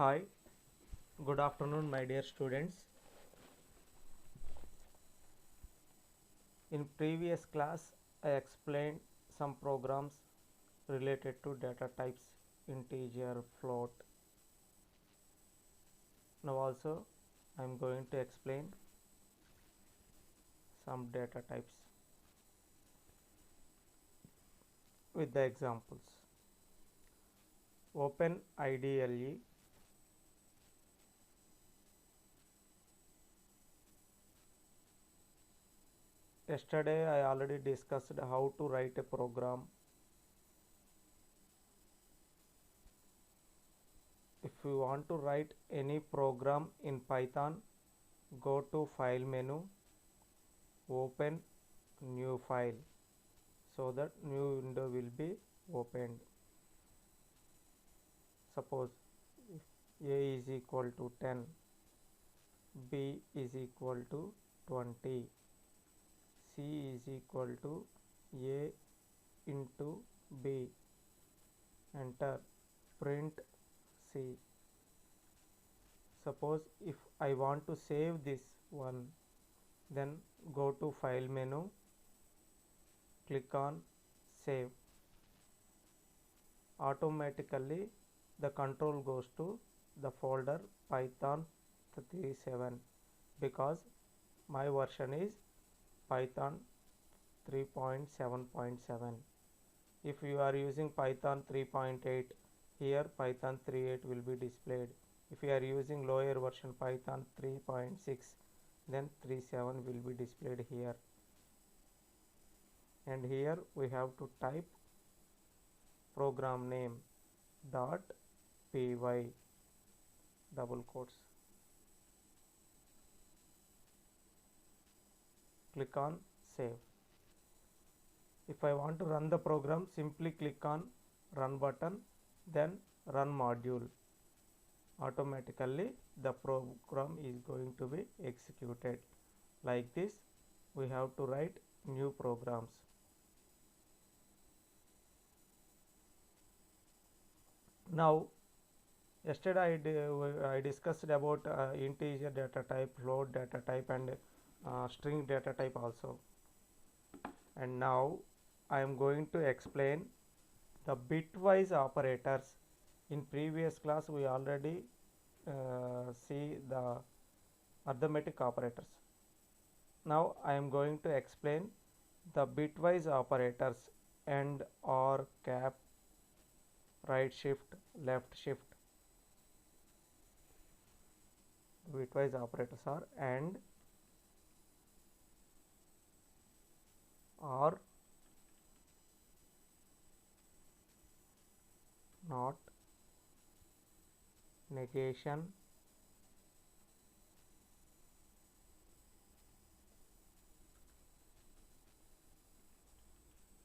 Hi, good afternoon, my dear students. In previous class, I explained some programs related to data types, integer, float. Now also, I am going to explain some data types with the examples. Open IDLE. Yesterday, I already discussed how to write a program. If you want to write any program in Python, go to File menu, open New File, so that new window will be opened. Suppose if a is equal to 10, b is equal to 20, c is equal to a into b, enter, print c. Suppose if I want to save this one, then go to File menu, click on Save. Automatically the control goes to the folder Python 37 because my version is Python 3.7.7. If you are using Python 3.8, here Python 3.8 will be displayed. If you are using lower version Python 3.6, then 3.7 will be displayed here. And here we have to type program name dot py double quotes. Click on save. If I want to run the program, simply click on run button, then run module. Automatically the program is going to be executed. Like this, we have to write new programs. Now, yesterday I discussed about integer data type, float data type, and string data type also. And now I am going to explain the bitwise operators. In previous class we already see the arithmetic operators. Now I am going to explain the bitwise operators: AND, OR, cap, right shift, left shift. Bitwise operators are AND, OR, NOT, negation,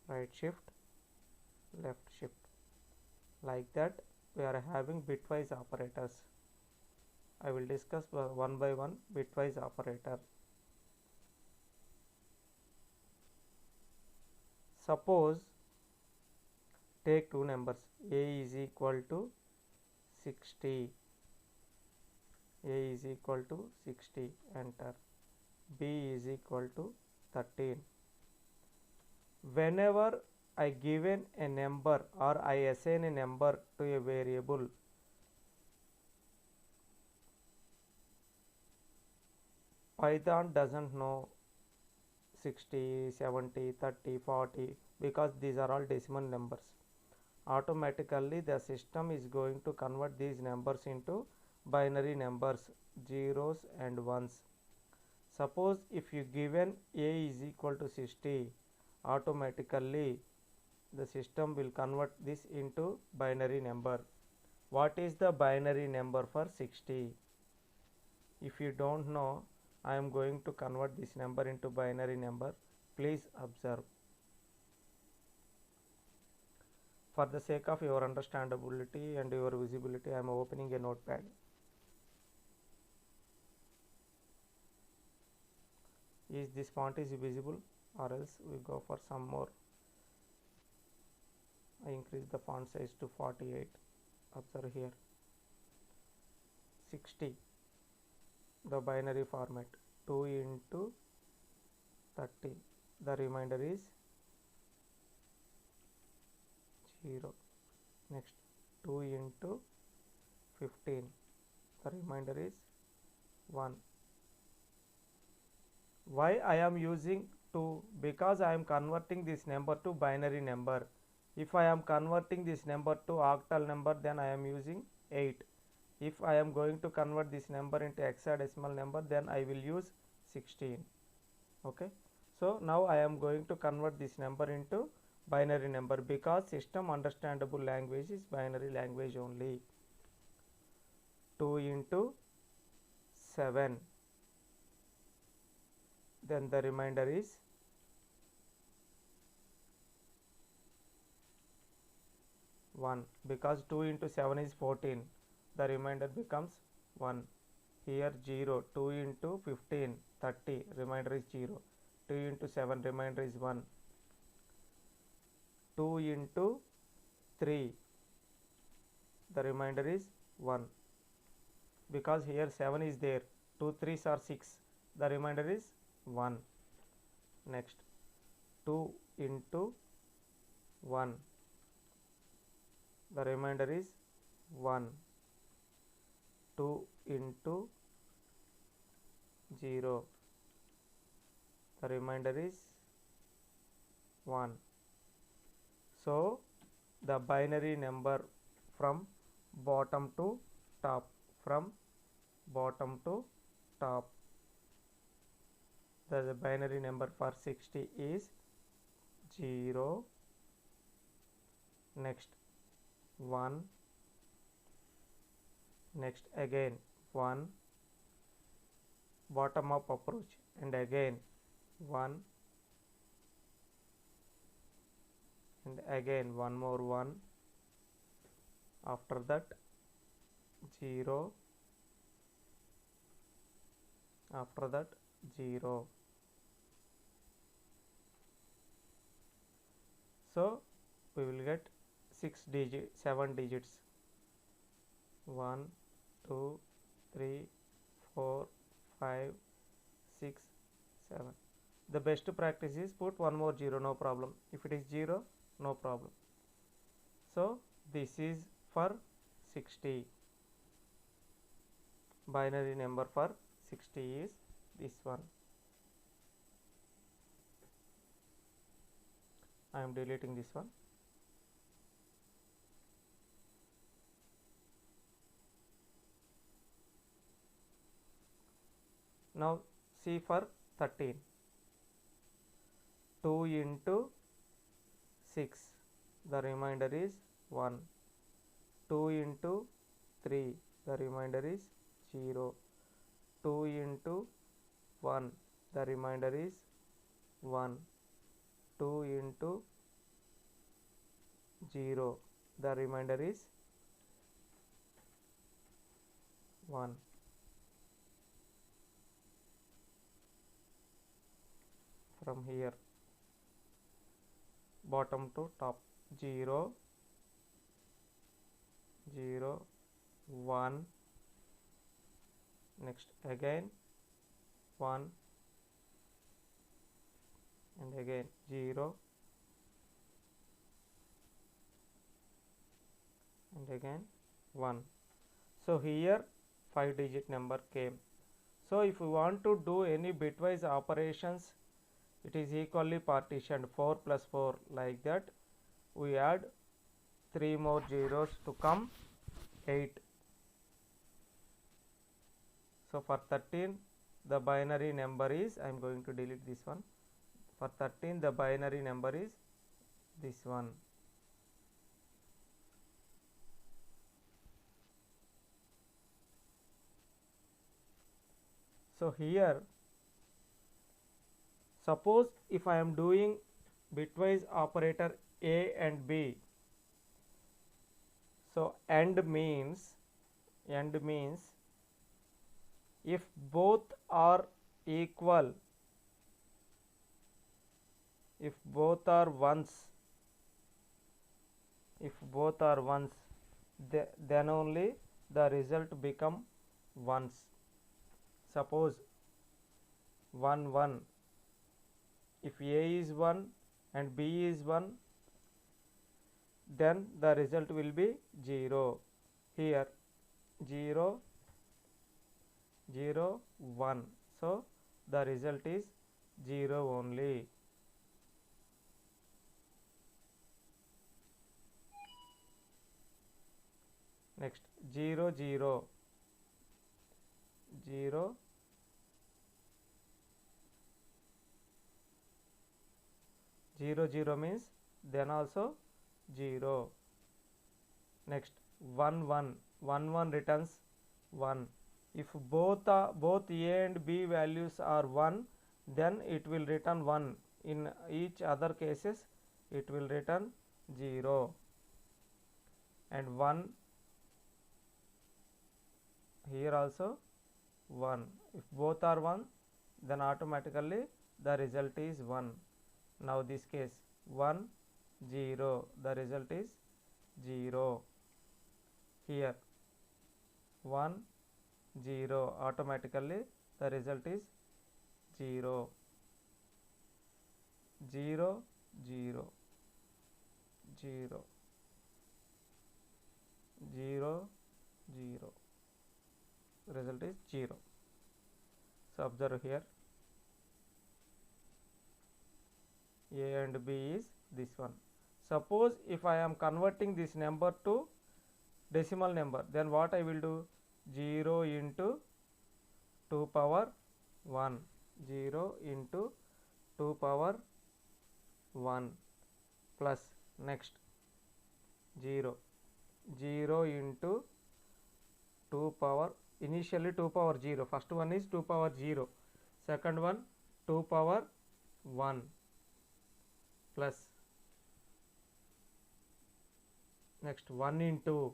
right shift, left shift. Like that we are having bitwise operators. I will discuss one by one bitwise operator. Suppose take two numbers, a is equal to 60, a is equal to 60, enter, b is equal to 13. Whenever I given a number or I assign a number to a variable, Python doesn't know 60, 70, 30, 40 because these are all decimal numbers. Automatically the system is going to convert these numbers into binary numbers, zeros and ones. Suppose if you given a is equal to 60, automatically the system will convert this into binary number. What is the binary number for 60? If you don't know, I am going to convert this number into binary number. Please observe. For the sake of your understandability and your visibility, I am opening a notepad. Is this font is visible, or else we go for some more. I increase the font size to 48. Observe here. 60, the binary format, 2 into 30, the remainder is 0. Next, 2 into 15, the remainder is 1. Why I am using 2? Because I am converting this number to binary number. If I am converting this number to octal number, then I am using 8. If I am going to convert this number into hexadecimal number, then I will use 16. Okay. So now I am going to convert this number into binary number, because system understandable language is binary language only. 2 into 7, then the remainder is 1, because 2 into 7 is 14, the remainder becomes 1. Here 0, 2 into 15, 30, remainder is 0. 2 into 7, remainder is 1. 2 into 3, the remainder is 1, because here 7 is there. 2 3s are 6, the remainder is 1. Next, 2 into 1, the remainder is 1. 2 into 0, the remainder is 1. So the binary number from bottom to top, from bottom to top, the binary number for 60 is 0. Next 1, next again 1, bottom up approach, and again 1, and again one more 1, after that 0, after that 0. So we will get 7 digits, 1 2 3 4 5 6 7. The best practice is put one more 0, no problem. If it is 0, no problem. So this is for 60. Binary number for 60 is this one. I am deleting this one. Now see for 13. 2 into 6, the remainder is 1. 2 into 3, the remainder is 0. 2 into 1, the remainder is 1. 2 into 0, the remainder is 1. From here, bottom to top, 0 0 1, next again 1, and again 0, and again 1. So here 5 digit number came. So if we want to do any bitwise operations, it is equally partitioned, 4 plus 4, like that. We add 3 more zeros to come 8. So for 13, the binary number is, I am going to delete this one. For 13, the binary number is this one. So here, suppose if I am doing bitwise operator A and B, so AND means if both are equal, if both are ones, then only the result become ones. Suppose 1 1, if A is 1 and B is 1, then the result will be 0. Here 0 0 1, so the result is 0 only. Next 0 0 0 0 0 means then also 0. Next 1 1 1 1 returns 1. If both A and B values are 1, then it will return 1. In each other cases it will return 0. And 1 here also 1. If both are 1, then automatically the result is 1. Now this case 1 0, the result is 0. Here 1 0, automatically the result is 0. 0 0 0 0 0, result is 0. So observe here A and B is this one. Suppose if I am converting this number to decimal number, then what I will do? 0 into 2 power 1, 0 into 2 power 1 plus next 0 0 into 2 power, initially 2 power 0, first one is 2 power 0, second one 2 power 1 plus next 1 into,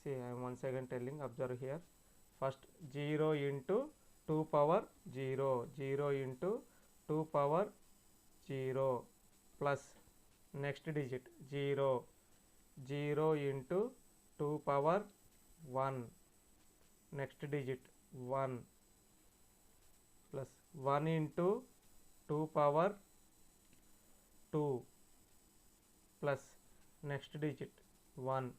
see I am once again telling, observe here, first 0 into 2 power 0, 0 into 2 power 0 plus next digit 0 0 into 2 power 1, next digit 1 plus 1 into 2 power 2 plus next digit 1,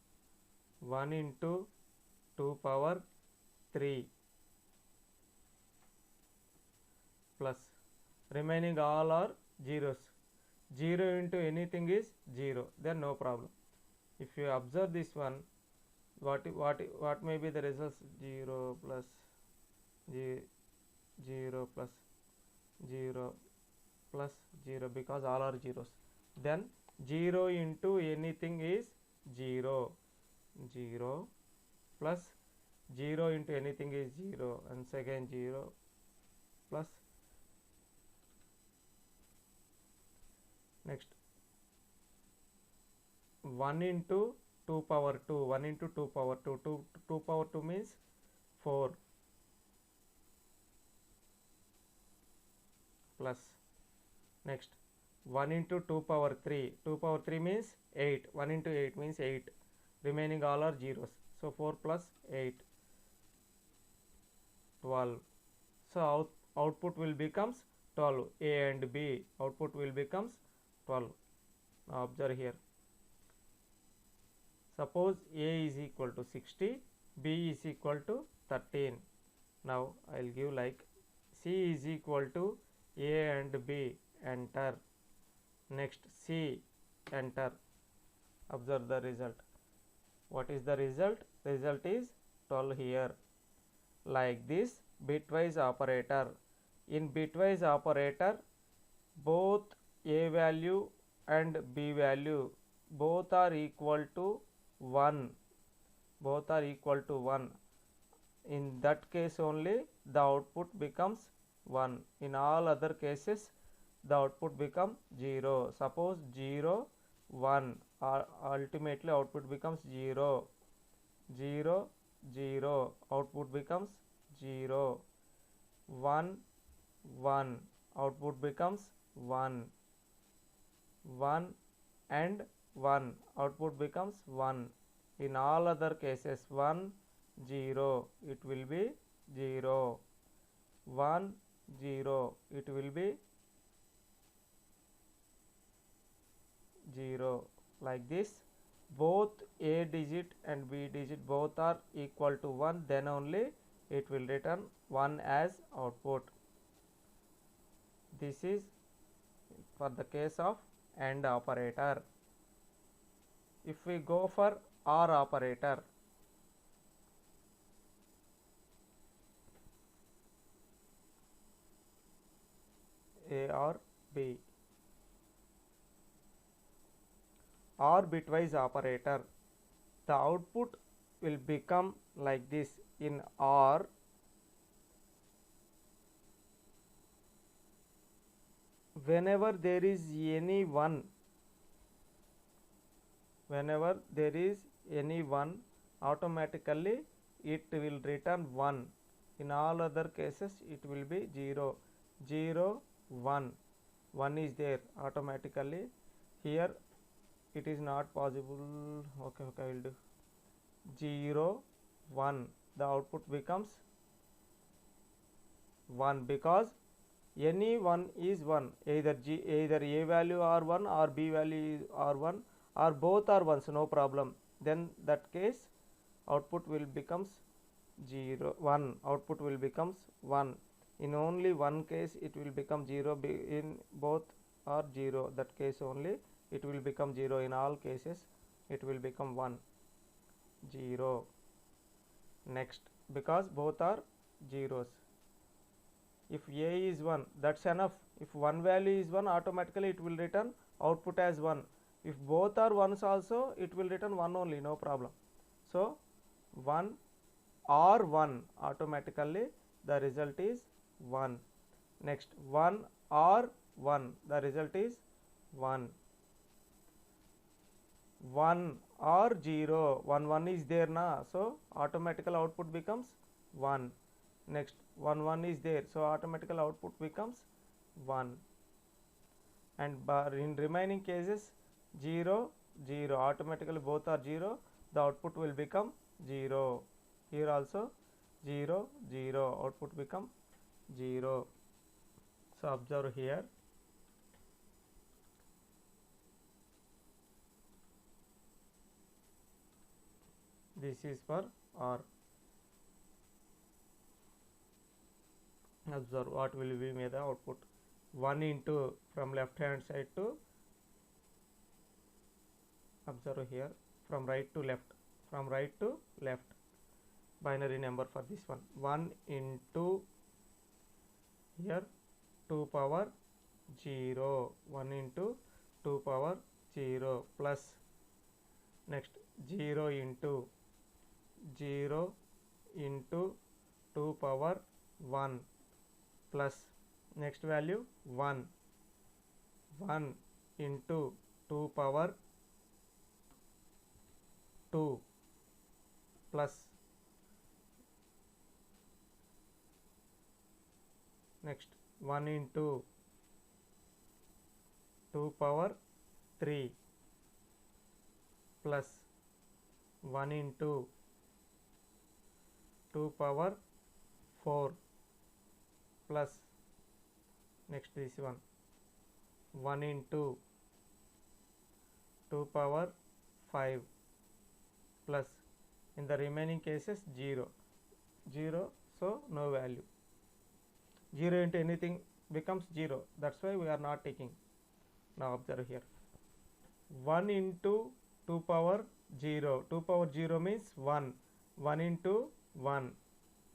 1 into 2 power 3 plus remaining all are zeros. 0 into anything is 0, then no problem. If you observe this one, what may be the results? 0 plus 0 plus 0 plus 0, because all are zeros. Then 0 into anything is 0, 0 plus 0 into anything is 0, and second 0 plus next 1 into 2 power 2, 1 into 2 power 2, 2 power 2 means 4 plus next 1 into 2 power 3, 2 power 3 means 8, 1 into 8 means 8, remaining all are zeros, so 4 plus 8, 12. So output will becomes 12. A and B output will becomes 12. Now observe here, suppose A is equal to 60, B is equal to 13. Now I will give like C is equal to A and B, enter. Next C, enter. Observe the result. What is the result? Result is 12 here. Like this bitwise operator. In bitwise operator, both A value and B value both are equal to 1. Both are equal to 1. In that case only the output becomes 1. In all other cases the output become 0. Suppose 0 1, ultimately output becomes 0, 0 0, output becomes 0, 1 1, output becomes 1, 1 and 1, output becomes 1. In all other cases 1 0, it will be 0. 1 0, it will be 0. Like this, both a digit and b digit both are equal to 1, then only it will return 1 as output. This is for the case of AND operator. If we go for OR operator, A or B, OR bitwise operator, the output will become like this. In OR, whenever there is any one, automatically it will return 1. In all other cases it will be 0. 0 1, 1 is there automatically. Here it is not possible. Okay, I will do 0 1, the output becomes 1, because any one is 1, either a value are 1 or b value are 1 or both are 1, so no problem. Then that case output will becomes 0 1, output will becomes 1. In only one case it will become 0, in both are 0, that case only it will become 0. In all cases it will become 1 0. Next, because both are zeros, if a is 1, that's enough. If one value is 1, automatically it will return output as 1. If both are 1s also, it will return 1 only, no problem. So 1 or 1, automatically the result is 1. Next, 1 or 1, the result is 1. 1 or 0, 1 1 is there na, so automatical output becomes 1. Next, 1 1 is there, so automatical output becomes 1. And in remaining cases 0 0, automatically both are 0, the output will become 0. Here also 0 0, output become 0. So observe here, this is for OR. Observe what will be made the output. 1 into from left hand side to, observe here, from right to left, binary number for this one. 1 into here 2 power 0, 1 into 2 power 0, plus next 0 into 2 power 1, plus next value 1 into 2 power 2, plus next 1 into 2 power 3, plus 1 into 2 power 4, plus next this one 1 into 2 power 5, plus in the remaining cases 0 0, so no value. 0 into anything becomes 0, that's why we are not taking. Now observe here, 1 into 2 power 0, 2 power 0 means 1, 1 into 1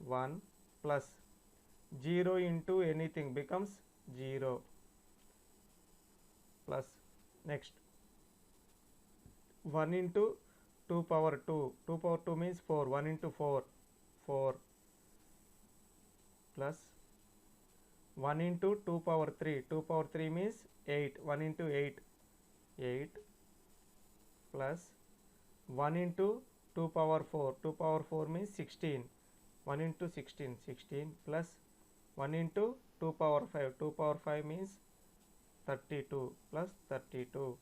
1, plus 0 into anything becomes 0, plus next 1 into 2 power 2, 2 power 2 means 4, 1 into 4 4, plus 1 into 2 power 3, 2 power 3 means 8, 1 into 8 8, plus 1 into 2 power 4, 2 power 4 means 16, 1 into 16 16, plus 1 into 2 power 5, 2 power 5 means 32, plus 32.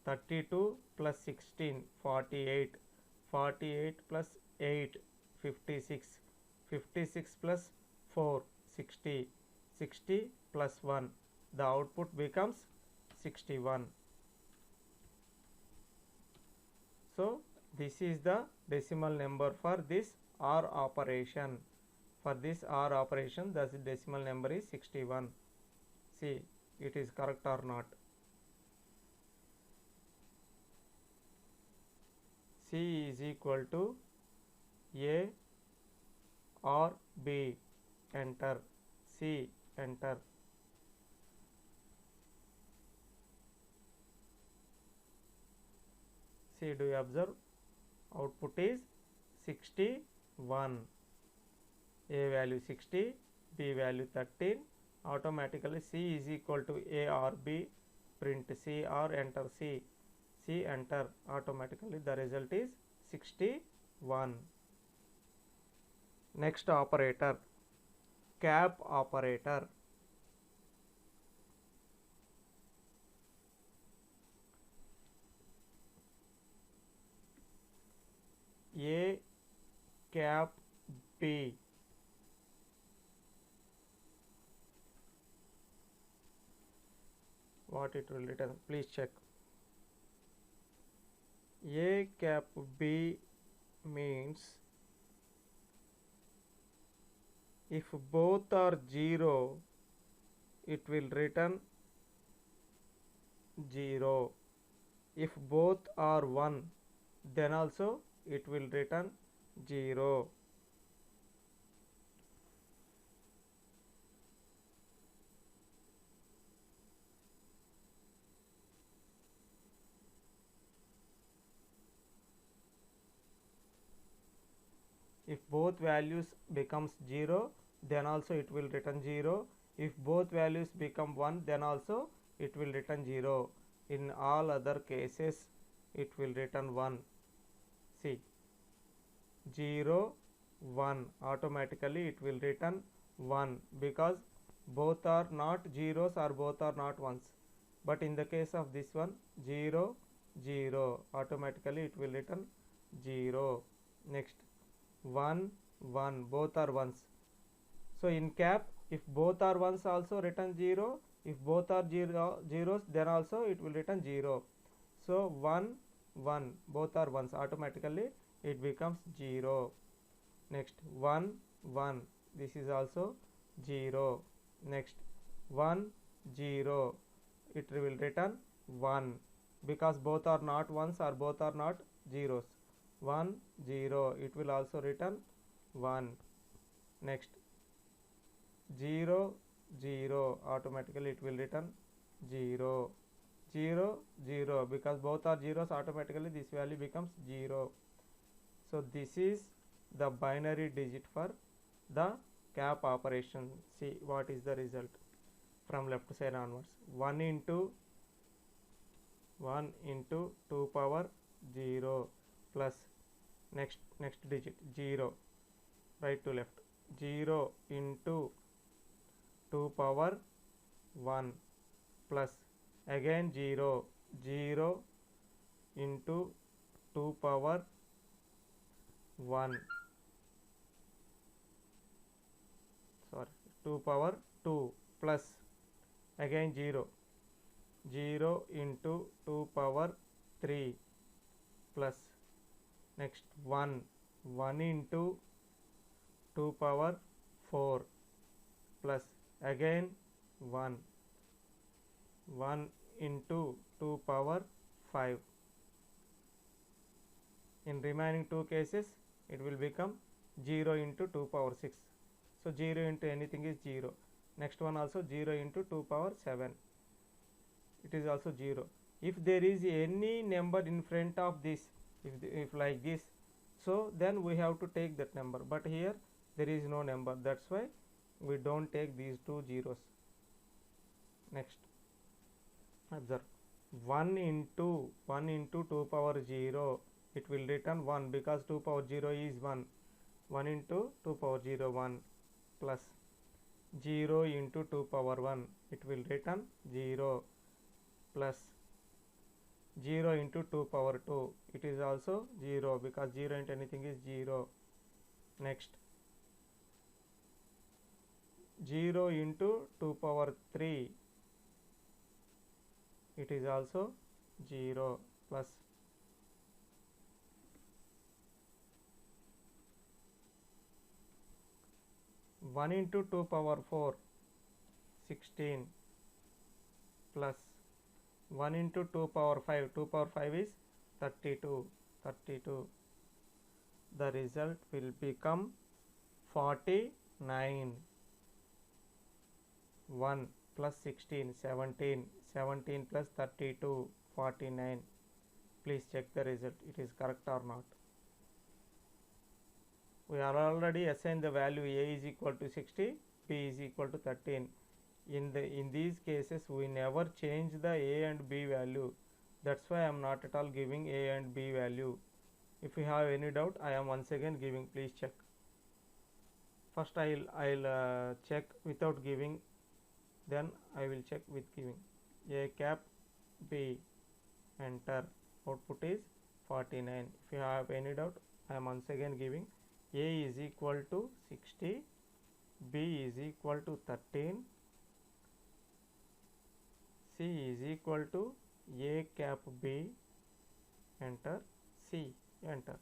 32 plus 16 48, 48 plus 8 56, 56 plus 4 60, 60 plus 1, the output becomes 61. So this is the decimal number for this OR operation. For this OR operation, the decimal number is 61. See, it is correct or not. C is equal to A or B. Enter. C. Enter. See, do you observe? Output is 61. A value 60, B value 13. Automatically C is equal to A or B. Print C or enter C. C, enter. Automatically the result is 61. Next operator, cap operator. A cap B. What it will return? Please check. A cap B means if both are 0, it will return 0. If both are 1, then also it will return 0. If both values becomes 0, then also it will return 0. If both values become 1, then also it will return 0. In all other cases, it will return 1. See, 0, 1, automatically it will return 1 because both are not zeros or both are not ones. But in the case of this one, 0, 0, automatically it will return 0. Next, 1, 1, both are ones. So in cap, if both are ones also return 0, if both are zeros, then also it will return 0. So 1, 1, both are ones, automatically it becomes 0. Next, 1, 1, this is also 0. Next, 1, 0, it will return 1 because both are not ones or both are not zeros. 1, 0, it will also return 1. Next, 0, 0, automatically it will return 0. 0, 0, because both are zeros, automatically this value becomes 0. So this is the binary digit for the cap operation. See what is the result from left side onwards. 1 into 2 power 0 plus next digit 0, right to left, 0 into 2 power 1 plus again 0, 0 into 2 power 1, sorry, 2 power 2 plus again 0, 0 into 2 power 3 plus next 1, 1 into 2 power 4 plus again 1, 1 into 2 power 5. In remaining two cases, it will become 0 into 2 power 6. So 0 into anything is 0. Next one also 0 into 2 power 7. It is also 0. If there is any number in front of this, if like this, so then we have to take that number. But here there is no number. That's why we don't take these two zeros. Next, observe 1 into 2 power 0. It will return 1 because 2 power 0 is 1. 1 into 2 power 0, 1 plus 0 into 2 power 1. It will return 0 plus 0 into 2 power 2, it is also 0 because 0 into anything is 0. Next, 0 into 2 power 3, it is also 0, plus 1 into 2 power 4, 16, plus 1 into 2 power 5, 2 power 5 is 32, 32. The result will become 49. 1 plus 16, 17, 17 plus 32, 49. Please check the result, it is correct or not. We are already assigned the value a is equal to 60, b is equal to 13. In these cases we never change the a and b value. That's why I am not at all giving a and b value. If you have any doubt, I am once again giving. Please check. First I'll check without giving, then I will check with giving. A cap b, enter, output is 49. If you have any doubt, I am once again giving. A is equal to 60, b is equal to 13, c is equal to a cap b, enter, c, enter.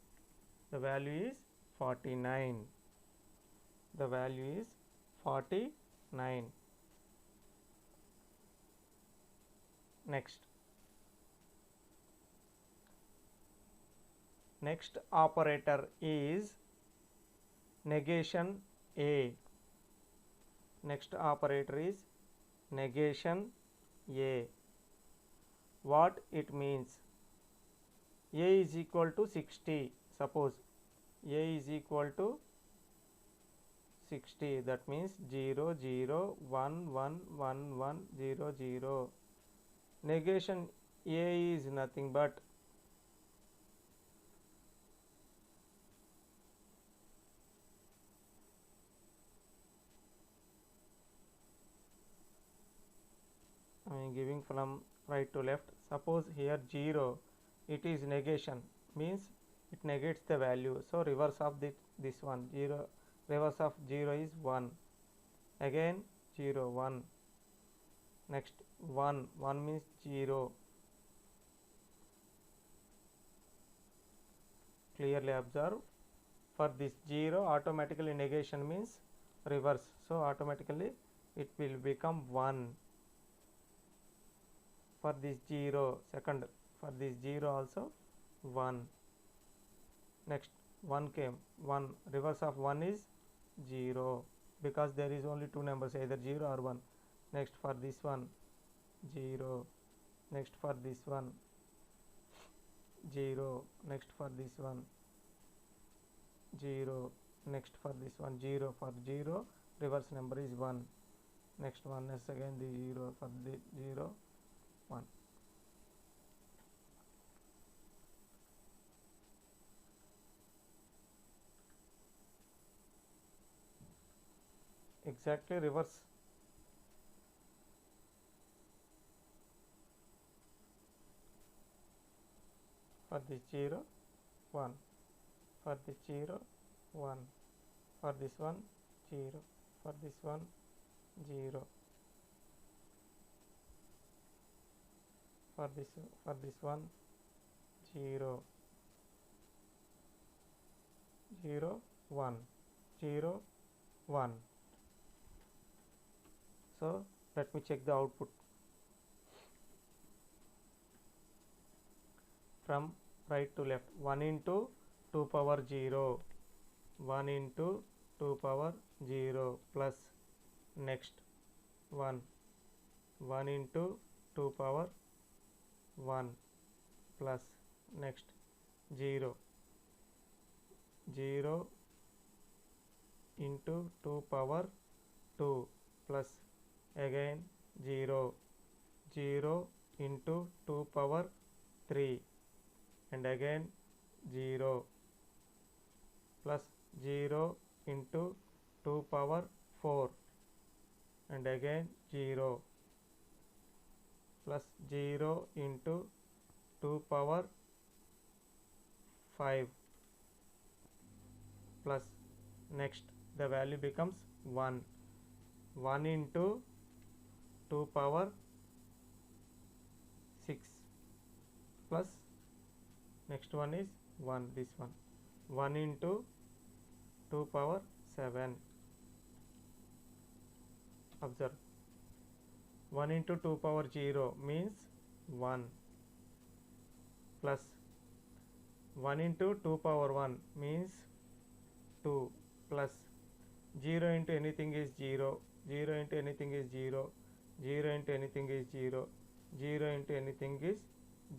The value is 49. The value is 49. Next operator is negation a. Next operator is negation a. What it means? A is equal to 60. Suppose a is equal to 60, that means 0 0 1 1 1 1 0 0. Negation a is nothing but I am giving from right to left. Suppose here 0, it is negation, means it negates the value. So reverse of this one, 0, reverse of 0 is 1. Again 0 1. Next 1 means 0. Clearly observe. For this 0, automatically negation means reverse. So automatically it will become 1. For this 0, second, for this 0 also 1. Next 1 came, 1, reverse of 1 is 0, because there is only two numbers, either 0 or 1. Next for this one 0. Next for this one 0. Next for this one 0. Next for this one 0. For 0, reverse number is 1. Next one is again the 0. For the 0 1. Exactly reverse. For this 0 1. For this 0 1. For this one 0. For this one 0. For this one 0 0 1 0 1. So let me check the output. From right to left, 1 into 2 power 0, 1 into 2 power 0, plus next 1 into 2 power 1, plus next 0 into 2 power 2, plus again 0 into 2 power 3, and again 0, plus 0 into 2 power 4, and again 0, plus 0 into 2 power 5 plus next the value becomes 1. 1 into 2 power 6 plus next one is 1, this one 1 into 2 power 7. Observe, 1 into 2 power 0 means 1 plus 1 into 2 power 1 means 2 plus 0 into anything is 0, 0 into anything is 0, 0 into anything is 0, 0 into anything is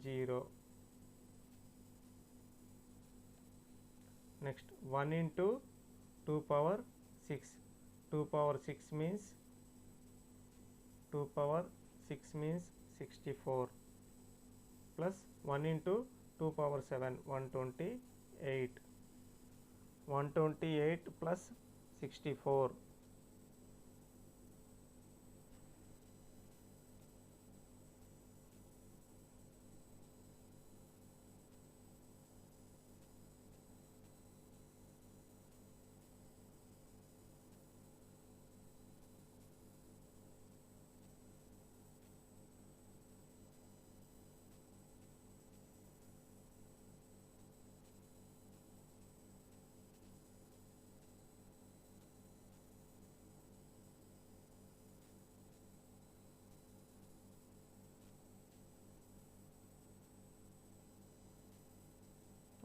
0. Next 1 into 2 power 6, 2 power 6 means 2 power 6 means 64 plus 1 into 2 power 7 128, 128 plus 64.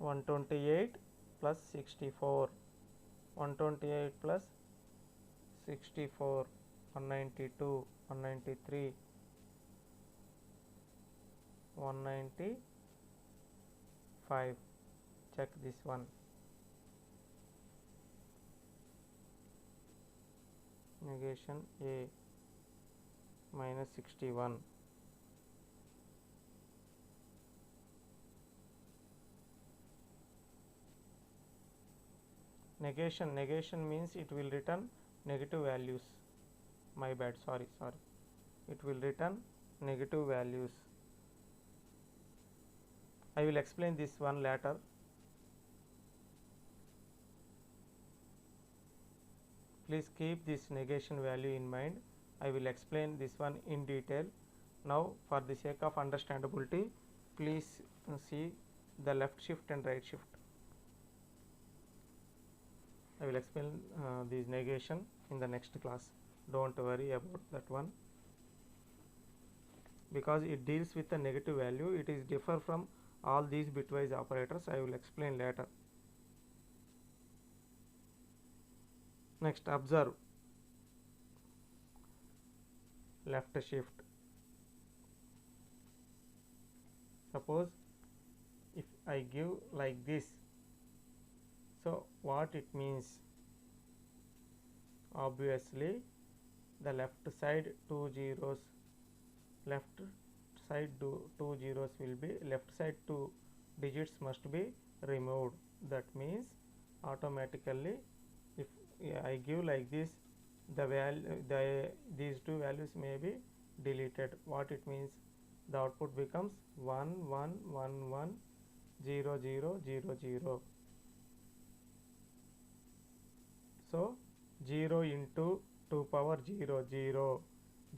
One 128 plus 64, 128 plus 64, 192, 193, 195. Check this one. Negation A minus 61. Negation means it will return negative values. My bad, sorry. It will return negative values. I will explain this one later. Please keep this negation value in mind. I will explain this one in detail. Now for the sake of understandability, please see the left shift and right shift. I will explain this negation in the next class. Don't worry about that one, because it deals with a negative value. It is differ from all these bitwise operators. I will explain later. Next, observe left shift. Suppose if I give like this, so what it means? Obviously the left side two zeros will be, left side 2 digits must be removed. That means automatically if I give like this, these two values may be deleted. What it means? The output becomes 1 1 1 1 0 0 0 0. So 0 into 2 power 0 0,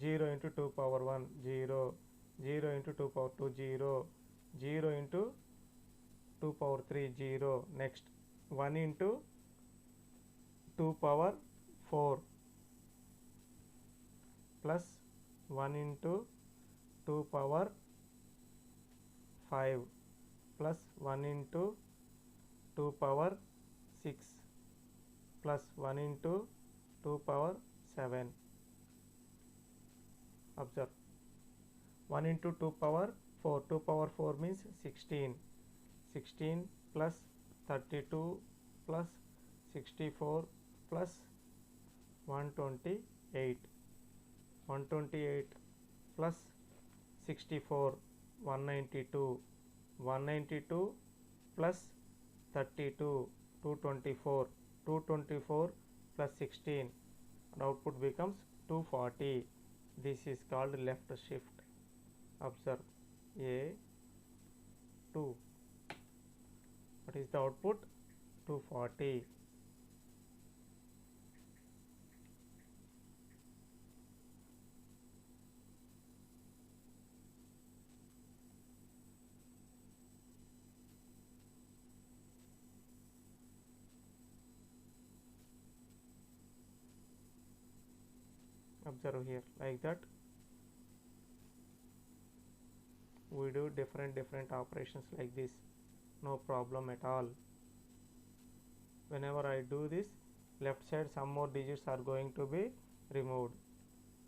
0 into 2 power 1 0, 0 into 2 power 2 0, 0 into 2 power 3 0. Next 1 into 2 power 4 plus 1 into 2 power 5 plus 1 into 2 power 6 plus 1 into 2 power 7. Observe, 1 into 2 power 4, 2 power 4 means 16, 16 plus 32 plus 64 plus 128, 128 plus 64 192, 192 plus 32 224, 224 plus 16, and output becomes 240. This is called left shift. Observe A 2. What is the output? 240. Observe here, like that we do different operations like this, no problem at all. Whenever I do this, left side some more digits are going to be removed.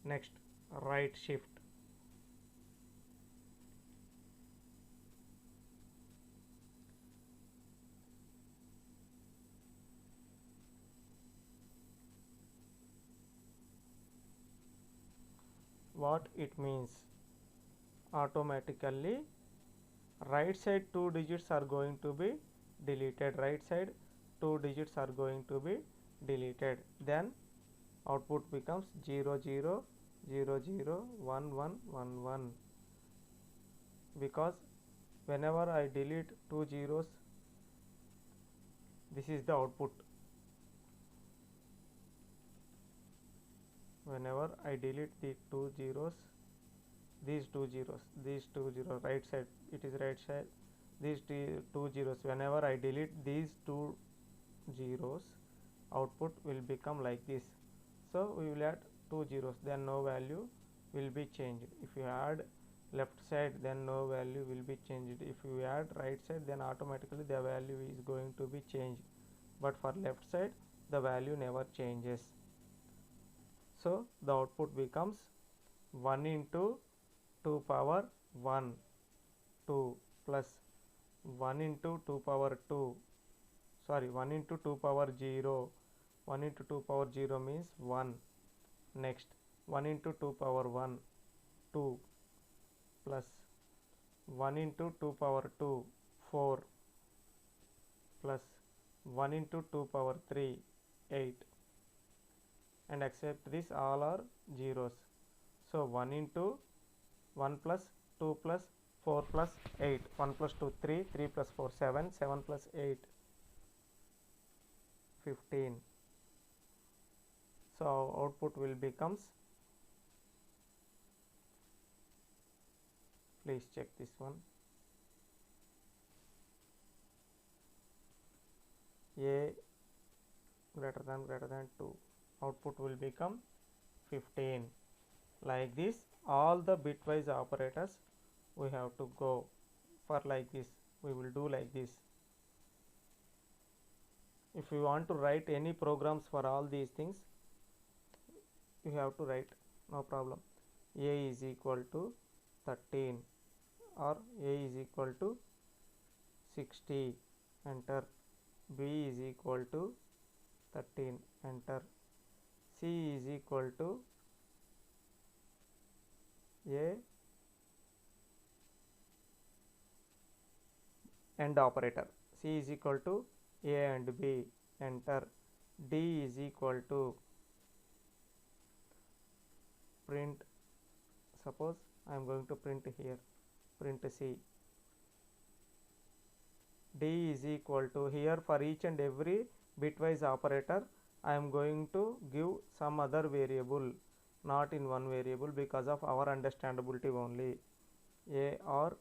Next, right shift. What it means? Automatically right side 2 digits are going to be deleted, right side 2 digits are going to be deleted, then output becomes 0 0 0 0 1 1 1 1, because whenever I delete 2 zeros, this is the output. Whenever I delete the 2 zeros, these 2 zeros, right side, it is right side, these 2 zeros, whenever I delete these 2 zeros, output will become like this. So we will add 2 zeros, then no value will be changed. If you add left side, then no value will be changed. If you add right side, then automatically the value is going to be changed, but for left side the value never changes. So the output becomes 1 into 2 power 1 2 plus 1 into 2 power 2, sorry, 1 into 2 power 0, 1 into 2 power 0 means 1. Next, 1 into 2 power 1 2 plus 1 into 2 power 2 4 plus 1 into 2 power 3 8, and except this all are zeros. So 1 into 1 plus 2 plus 4 plus 8, 1 plus 2 3, 3 plus 4 7, 7 plus 8 15. So output will becomes, please check this one, a greater than 2, output will become 15. Like this all the bitwise operators we have to go for, like this we will do like this. If you want to write any programs for all these things, you have to write, no problem. A is equal to 13 or A is equal to 60, enter. B is equal to 13, enter. C is equal to A, AND operator. C is equal to A and B, enter. D is equal to print, suppose I am going to print here, print C. D is equal to, here for each and every bitwise operator I am going to give some other variable, not in one variable, because of our understandability only. A or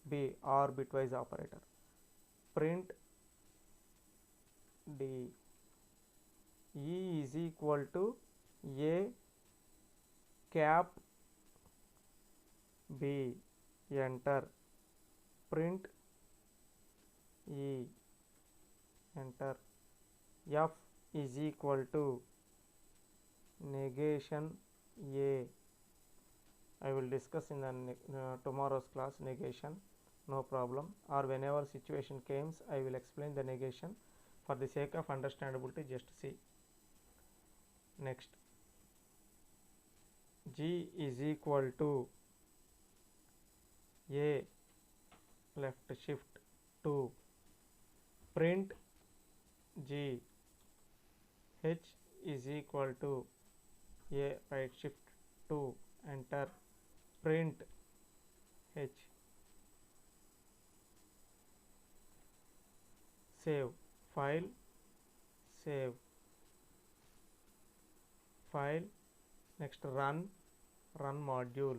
B, or bitwise operator. Print D. E is equal to A cap B, enter. Print E, enter. F is equal to negation A. I will discuss in the tomorrow's class negation, no problem, or whenever situation comes I will explain the negation. For the sake of understandability, just see. Next, G is equal to A left shift 2, print G. H is equal to A right shift 2, enter. Print H. Save file, save file. Next run module.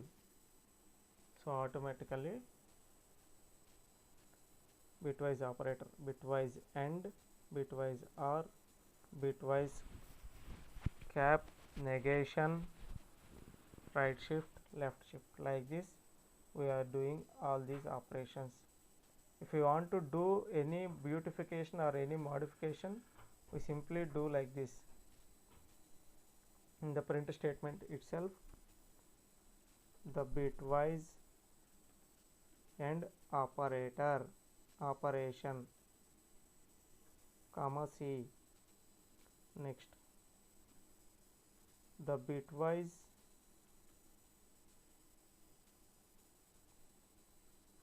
So automatically bitwise operator, bitwise AND, bitwise OR, bitwise cap, negation, right shift, left shift. Like this we are doing all these operations. If you want to do any beautification or any modification, we simply do like this. In the print statement itself, the bitwise AND operator, operation, comma C. Next, the bitwise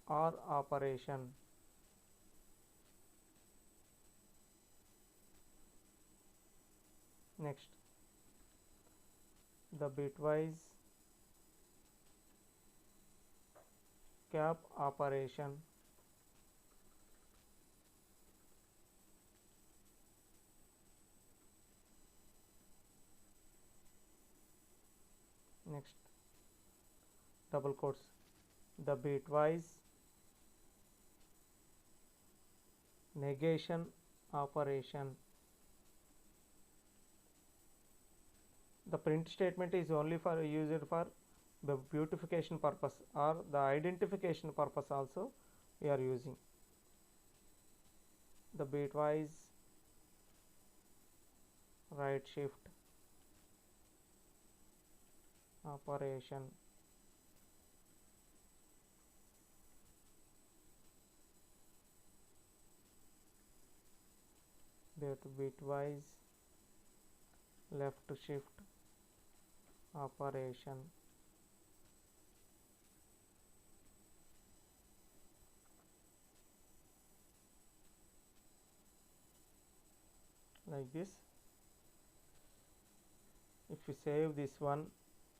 OR operation, next the bitwise cap operation, next double quotes, the bitwise negation operation. The print statement is only for used for the beautification purpose or the identification purpose also we are using. The bitwise right shift operation, that bitwise left shift operation, like this. If you save this one,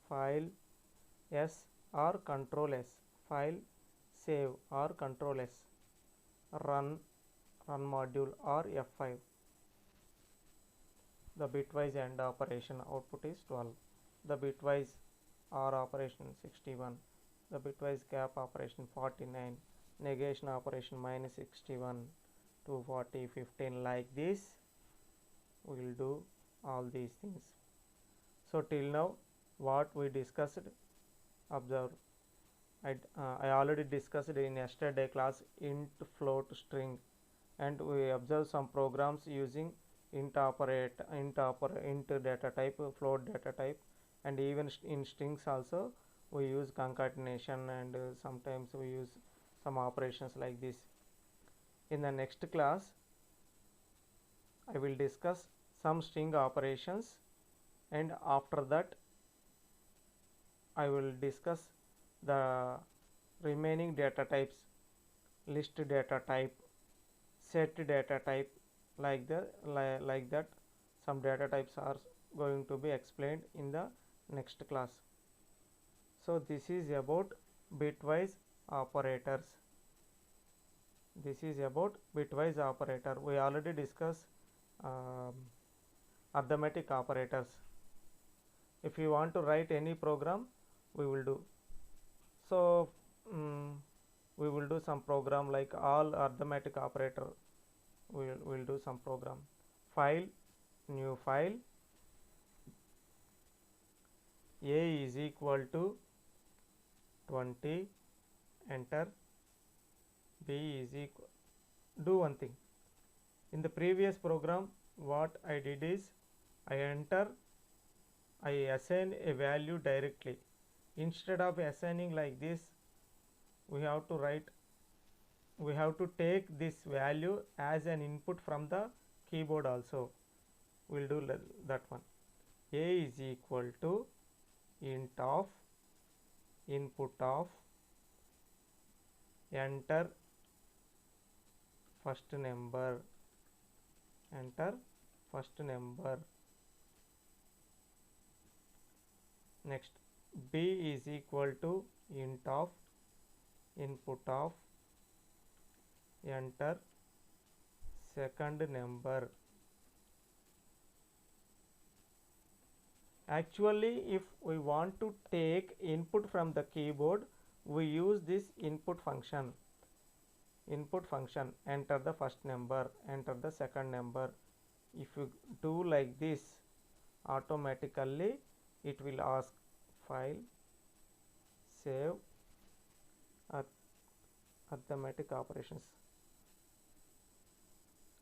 file S or control S, file save or control S, run module or F5. The bitwise AND operation output is 12, the bitwise OR operation 61, the bitwise cap operation 49, negation operation minus 61, 240, 15. Like this we will do all these things. So till now what we discussed, observe. I already discussed in yesterday class int float string, and we observe some programs using int data type, float data type, and even in strings also we use concatenation, and sometimes we use some operations like this. In the next class I will discuss some string operations, and after that I will discuss the remaining data types, list data type, set data type, like that. Some data types are going to be explained in the next class. So this is about bitwise operators. This is about bitwise operator. We already discussed arithmetic operators. If you want to write any program, we will do. So we will do some program like all arithmetic operator. We will do some program. File, new file, a is equal to 20, enter. B is equal, do one thing. In the previous program what I did is I assign a value directly. Instead of assigning like this, we have to take this value as an input from the keyboard also. We'll do that one. A is equal to int of input of enter first number, enter first number. Next, B is equal to int of input of enter second number. Actually, if we want to take input from the keyboard, we use this input function. Enter the first number, enter the second number. If you do like this, automatically it will ask file, save, arithmetic operations,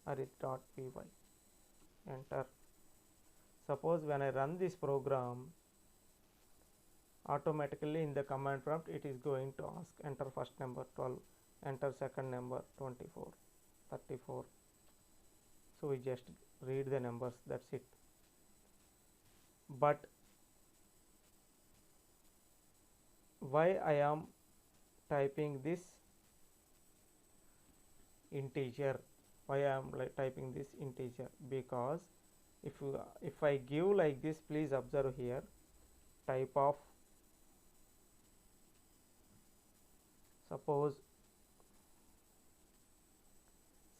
arith.py, enter. Suppose when I run this program, automatically in the command prompt it is going to ask enter first number 12, enter second number 24, 34. So we just read the numbers, that's it. But why I am typing this integer? Why I am typing this integer? Because if I give like this, please observe here, type of, suppose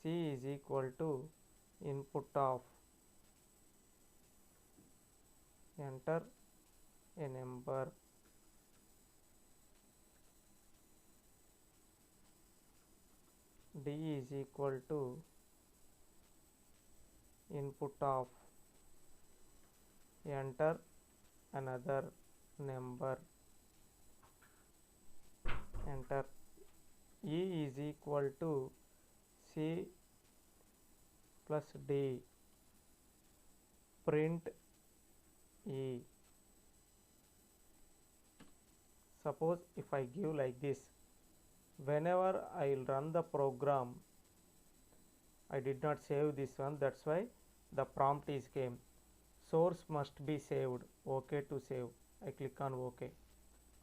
C is equal to input of enter a number, D is equal to input of enter another number, enter. E is equal to C plus D, print E. Suppose if I give like this, whenever I will run the program, I did not save this one, that's why the prompt is came, source must be saved, OK to save. I click on OK.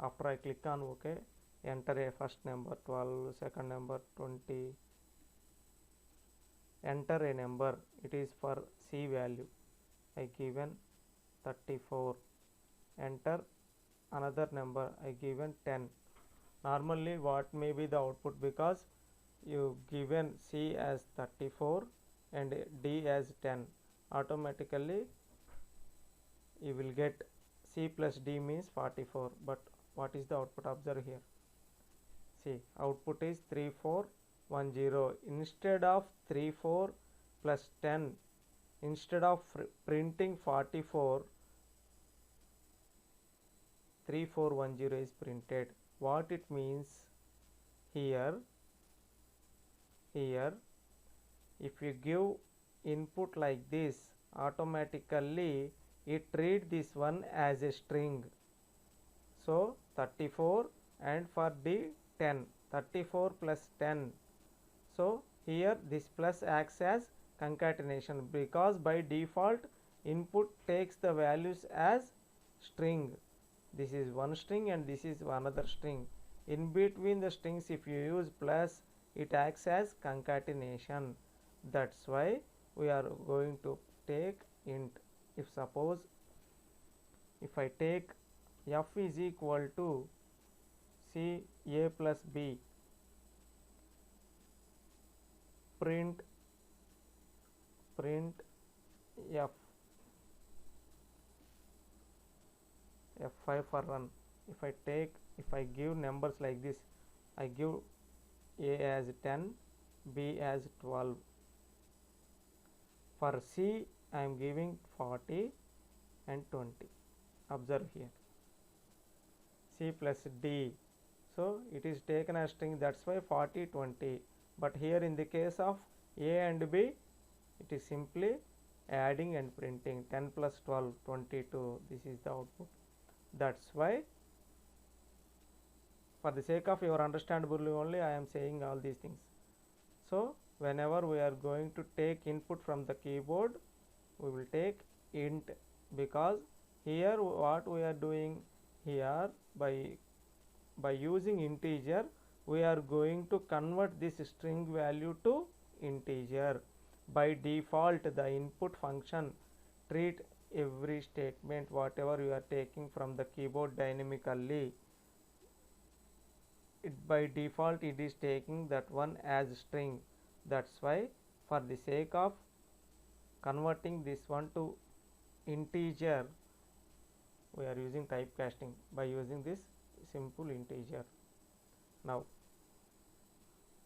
After I click on OK, enter a first number 12, second number 20, enter a number, it is for C value, I given 34, enter another number, I given 10. Normally what may be the output, because you given C as 34 and D as 10, automatically you will get C plus D means 44. But what is the output? Observe here. See, output is 3410. Instead of 34 plus 10, instead of printing 44, 3410 is printed. What it means here, if you give input like this, automatically it read this one as a string. So 34 and for D 10, 34 plus 10. So here this plus acts as concatenation, because by default input takes the values as string. This is one string and this is another string. In between the strings, if you use plus, it acts as concatenation. That's why we are going to take int. If suppose if I take f is equal to C a plus b, print f, F5 for run. If I give numbers like this, I give a as 10, b as 12. For C I am giving 40 and 20. Observe here, C plus D. So it is taken as string, that's why 40 20. But here in the case of A and B, it is simply adding and printing 10 plus 12 22. This is the output. That's why, for the sake of your understandability only, I am saying all these things. So whenever we are going to take input from the keyboard, we will take int, because here what we are doing here, by using integer, we are going to convert this string value to integer. By default, the input function treat every statement whatever you are taking from the keyboard dynamically. by default it is taking that one as string. That's why for the sake of converting this one to integer we are using typecasting by using this simple integer. Now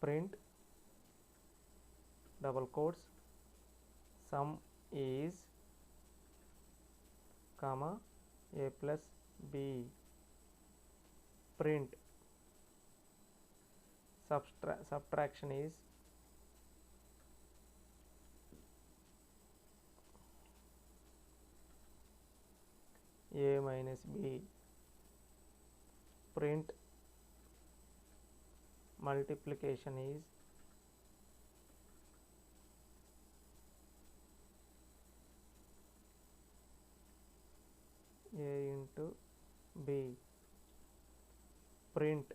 print double quotes sum is comma a plus b, print subtraction is a minus b, print multiplication is a into b, print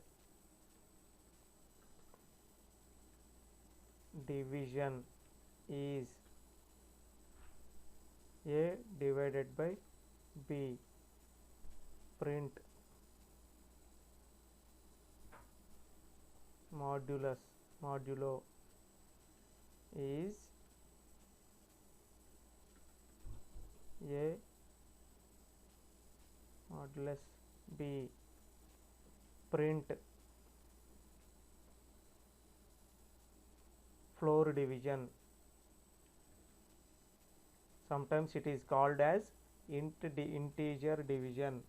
division is a divided by b, print modulo is a modulus b, print floor division. Sometimes it is called as integer division.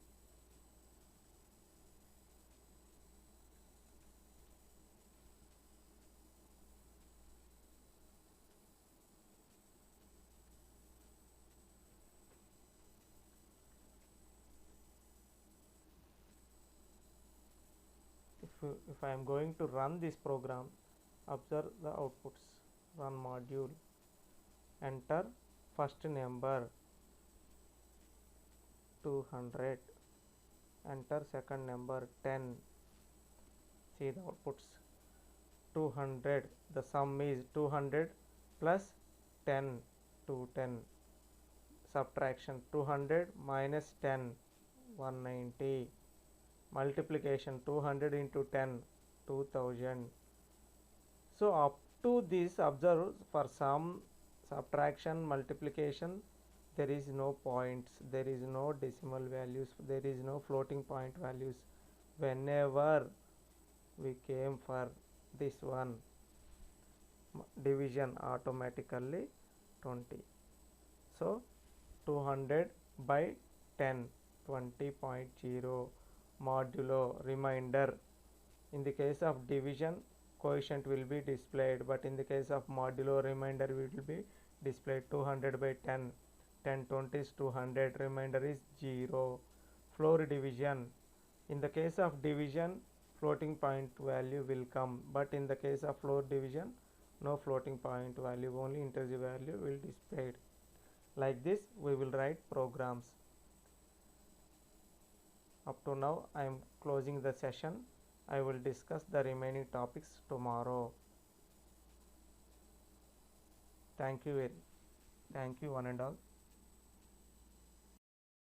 If I am going to run this program, observe the outputs. Run module, enter first number 200, enter second number 10. See the outputs. 200, the sum is 200 plus 10 to 10. Subtraction 200 minus 10 190. Multiplication 200 into 10 2000. So up to this observe for sum, subtraction, multiplication there is no points, there is no decimal values, there is no floating point values. Whenever we came for this one division automatically 20. So 200 by 10 20.0 modulo remainder. In the case of division quotient will be displayed, but in the case of modulo remainder will be displayed 200 by 10, 10 20 is 200, remainder is 0. Floor division, in the case of division floating point value will come, but in the case of floor division no floating point value, only integer value will displayed. Like this we will write programs. Up to now I am closing the session. I will discuss the remaining topics tomorrow. Thank you one and all.